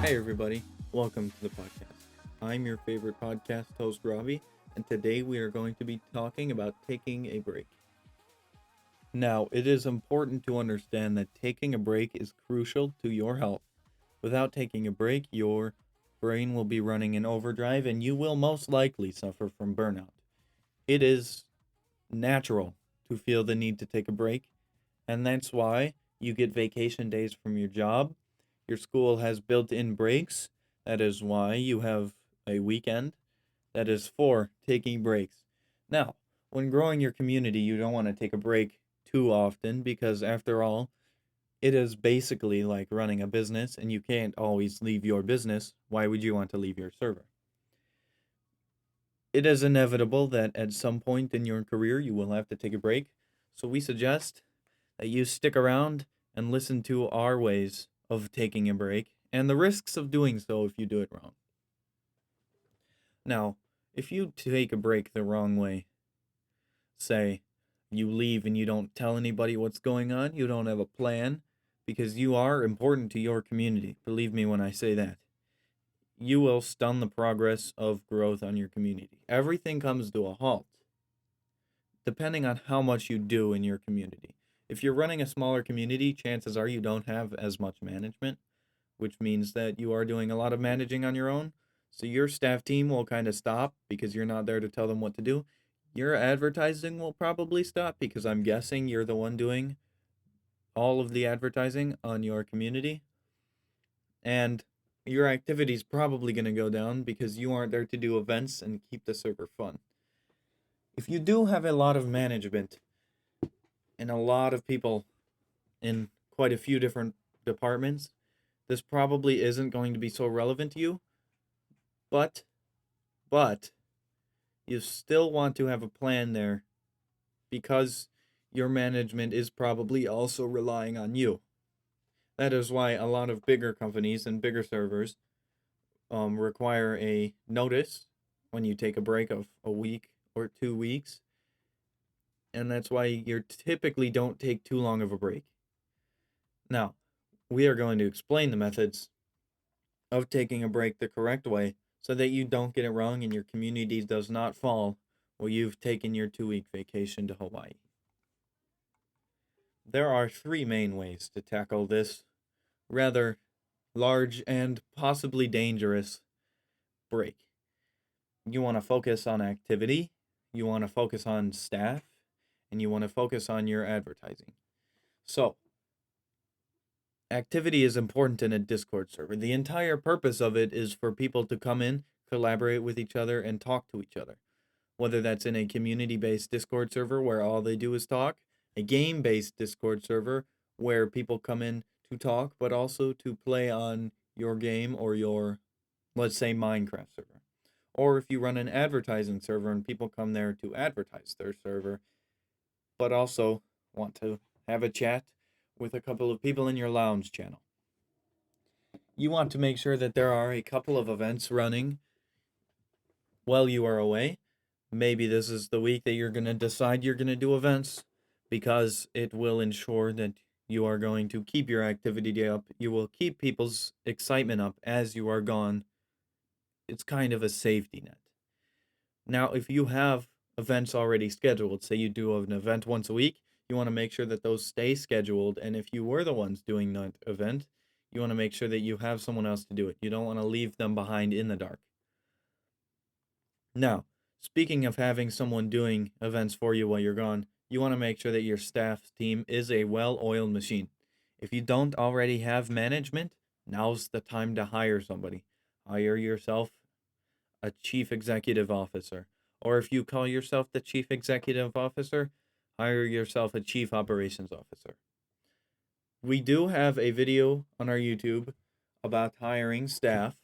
Hey everybody, welcome to the podcast. I'm your favorite podcast host, Robbie, and today we are going to be talking about taking a break. Now, it is important to understand that taking a break is crucial to your health. Without taking a break, your brain will be running in overdrive and you will most likely suffer from burnout. It is natural to feel the need to take a break, and that's why you get vacation days from your job. Your school has built in breaks. That is why you have a weekend. That is for taking breaks. Now, when growing your community, you don't want to take a break too often because, after all, it is basically like running a business and you can't always leave your business. Why would you want to leave your server? It is inevitable that at some point in your career you will have to take a break. So we suggest that you stick around and listen to our ways of taking a break and the risks of doing so if you do it wrong. Now, if you take a break the wrong way, say you leave and you don't tell anybody what's going on, you don't have a plan, because you are important to your community. Believe me when I say that. You will stun the progress of growth on your community. Everything comes to a halt depending on how much you do in your community. If you're running a smaller community, chances are you don't have as much management, which means that you are doing a lot of managing on your own. So your staff team will kind of stop because you're not there to tell them what to do. Your advertising will probably stop because I'm guessing you're the one doing all of the advertising on your community. And your activity is probably going to go down because you aren't there to do events and keep the server fun. If you do have a lot of management and a lot of people in quite a few different departments, this probably isn't going to be so relevant to you, but you still want to have a plan there because your management is probably also relying on you. That is why a lot of bigger companies and bigger servers require a notice when you take a break of a week or 2 weeks, and that's why you typically don't take too long of a break. Now, we are going to explain the methods of taking a break the correct way so that you don't get it wrong and your community does not fall while you've taken your 2 week vacation to Hawaii. There are three main ways to tackle this rather large and possibly dangerous break. You want to focus on activity, you want to focus on staff, and you want to focus on your advertising. So, activity is important in a Discord server. The entire purpose of it is for people to come in, collaborate with each other, and talk to each other. Whether that's in a community-based Discord server where all they do is talk, a game-based Discord server where people come in to talk, but also to play on your game or your, let's say, Minecraft server. Or if you run an advertising server and people come there to advertise their server, but also want to have a chat with a couple of people in your lounge channel. You want to make sure that there are a couple of events running while you are away. Maybe this is the week that you're going to decide you're going to do events because it will ensure that you are going to keep your activity up. You will keep people's excitement up as you are gone. It's kind of a safety net. Now, if you have events already scheduled, say you do an event once a week, you want to make sure that those stay scheduled. And if you were the ones doing that event, you want to make sure that you have someone else to do it. You don't want to leave them behind in the dark. Now, speaking of having someone doing events for you while you're gone, you want to make sure that your staff team is a well-oiled machine. If you don't already have management, now's the time to hire somebody. Hire yourself a chief executive officer. Or if you call yourself the chief executive officer, hire yourself a chief operations officer. We do have a video on our YouTube about hiring staff,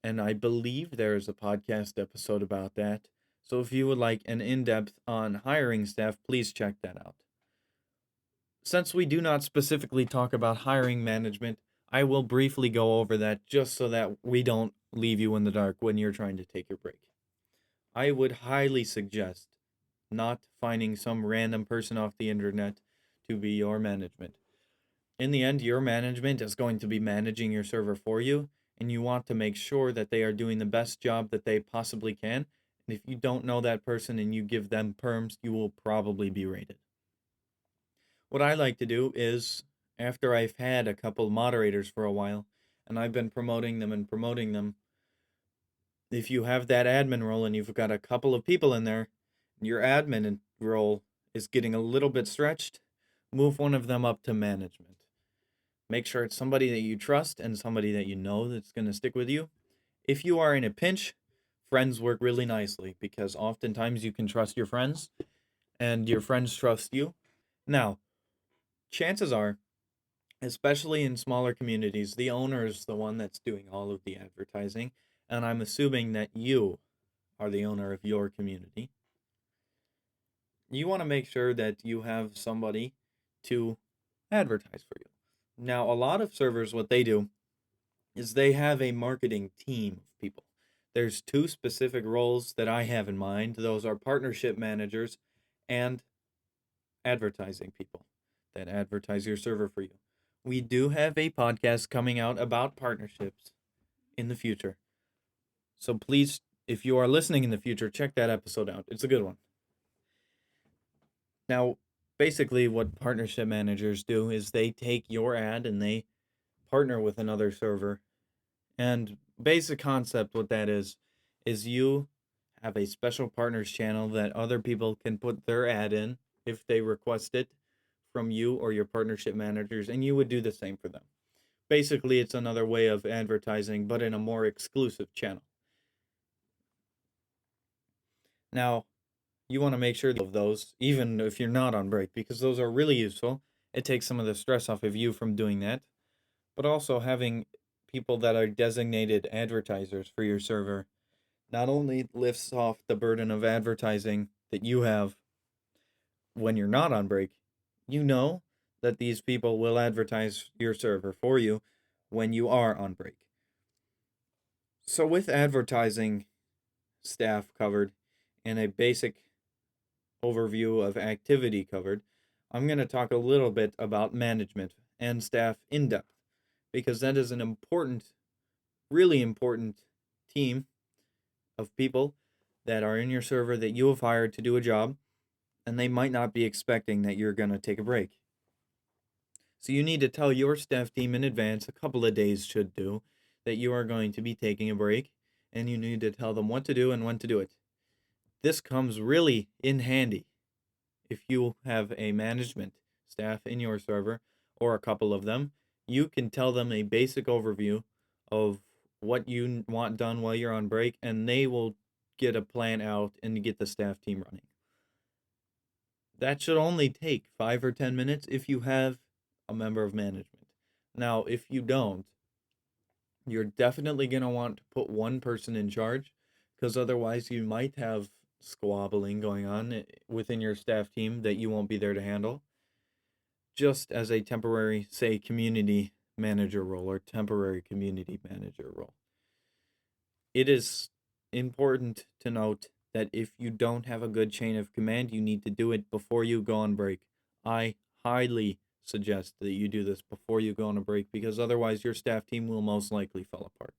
and I believe there is a podcast episode about that. So if you would like an in-depth on hiring staff, please check that out. Since we do not specifically talk about hiring management, I will briefly go over that just so that we don't leave you in the dark when you're trying to take your break. I would highly suggest not finding some random person off the internet to be your management. In the end, your management is going to be managing your server for you, and you want to make sure that they are doing the best job that they possibly can. And if you don't know that person and you give them perms, you will probably be rated. What I like to do is, after I've had a couple moderators for a while, and I've been promoting them and promoting them, if you have that admin role and you've got a couple of people in there, your admin role is getting a little bit stretched, move one of them up to management. Make sure it's somebody that you trust and somebody that you know that's going to stick with you. If you are in a pinch, friends work really nicely because oftentimes you can trust your friends and your friends trust you. Now, chances are, especially in smaller communities, the owner is the one that's doing all of the advertising. And I'm assuming that you are the owner of your community. You want to make sure that you have somebody to advertise for you. Now, a lot of servers, what they do is they have a marketing team of people. There's two specific roles that I have in mind. Those are partnership managers and advertising people that advertise your server for you. We do have a podcast coming out about partnerships in the future. So please, if you are listening in the future, check that episode out. It's a good one. Now, basically, what partnership managers do is they take your ad and they partner with another server. And basic concept, what that is you have a special partners channel that other people can put their ad in if they request it from you or your partnership managers, and you would do the same for them. Basically, it's another way of advertising, but in a more exclusive channel. Now, you want to make sure of those, even if you're not on break, because those are really useful. It takes some of the stress off of you from doing that. But also having people that are designated advertisers for your server not only lifts off the burden of advertising that you have when you're not on break, you know that these people will advertise your server for you when you are on break. So with advertising staff covered and a basic overview of activity covered, I'm going to talk a little bit about management and staff in depth because that is an important, really important team of people that are in your server that you have hired to do a job, and they might not be expecting that you're going to take a break. So you need to tell your staff team in advance, a couple of days should do, that you are going to be taking a break, and you need to tell them what to do and when to do it. This comes really in handy if you have a management staff in your server or a couple of them. You can tell them a basic overview of what you want done while you're on break, and they will get a plan out and get the staff team running. That should only take 5 or 10 minutes if you have a member of management. Now, if you don't, you're definitely going to want to put one person in charge because otherwise you might have squabbling going on within your staff team that you won't be there to handle. Just as a temporary, say, community manager role or temporary community manager role. It is important to note that if you don't have a good chain of command, you need to do it before you go on break. I highly suggest that you do this before you go on a break because otherwise your staff team will most likely fall apart.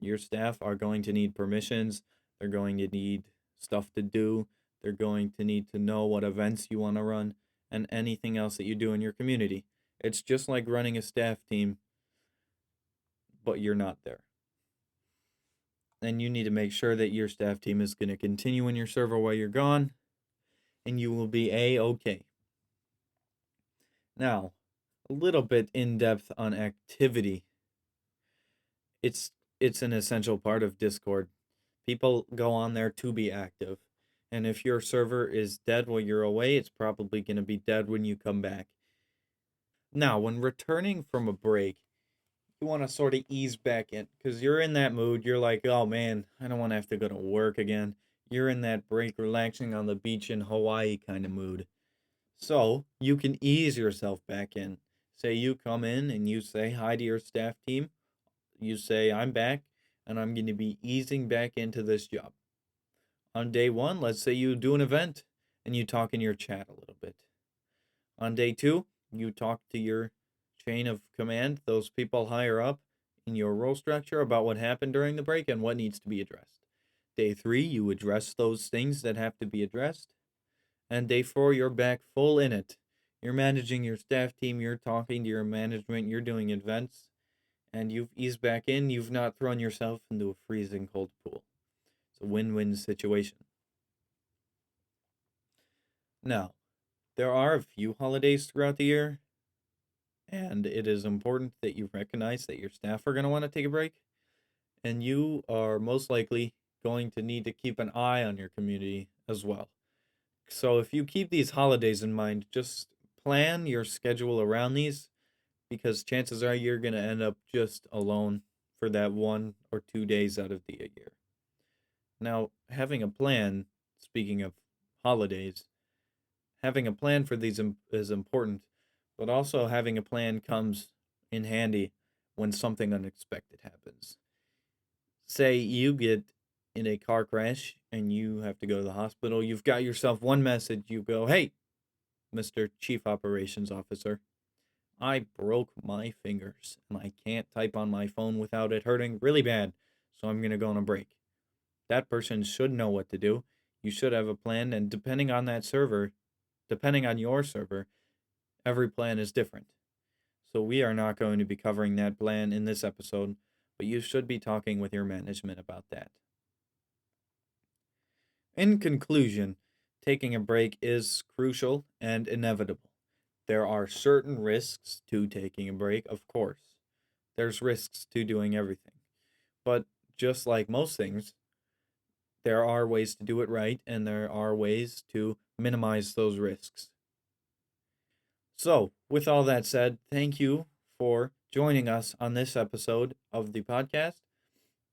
Your staff are going to need permissions. They're going to need stuff to do. They're going to need to know what events you want to run and anything else that you do in your community. It's just like running a staff team, but you're not there. And you need to make sure that your staff team is going to continue in your server while you're gone, and you will be A-okay. Now, a little bit in depth on activity. It's an essential part of Discord. People go on there to be active. And if your server is dead while you're away, it's probably going to be dead when you come back. Now, when returning from a break, you want to sort of ease back in because you're in that mood. You're like, oh man, I don't want to have to go to work again. You're in that break, relaxing on the beach in Hawaii kind of mood. So you can ease yourself back in. Say you come in and you say hi to your staff team. You say, I'm back and I'm going to be easing back into this job. On day one, let's say you do an event and you talk in your chat a little bit. On day two, you talk to your chain of command, those people higher up, in your role structure about what happened during the break and what needs to be addressed. Day 3, you address those things that have to be addressed. And day 4, you're back full in it. You're managing your staff team, you're talking to your management, you're doing events, and you've eased back in. You've not thrown yourself into a freezing cold pool. It's a win-win situation. Now, there are a few holidays throughout the year, and it is important that you recognize that your staff are going to want to take a break, and you are most likely going to need to keep an eye on your community as well. So if you keep these holidays in mind, just plan your schedule around these, because chances are you're going to end up just alone for that 1 or 2 days out of the year. Now, having a plan, speaking of holidays, having a plan for these is important, but also having a plan comes in handy when something unexpected happens. Say you get in a car crash and you have to go to the hospital. You've got yourself one message. You go, "Hey, Mr. Chief Operations Officer, I broke my fingers and I can't type on my phone without it hurting really bad, so I'm going to go on a break." That person should know what to do. You should have a plan, and depending on your server, every plan is different. So we are not going to be covering that plan in this episode, but you should be talking with your management about that. In conclusion, taking a break is crucial and inevitable. There are certain risks to taking a break, of course. There's risks to doing everything. But just like most things, there are ways to do it right, and there are ways to minimize those risks. So, with all that said, thank you for joining us on this episode of the podcast.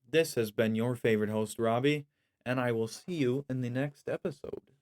This has been your favorite host, Robbie, and I will see you in the next episode.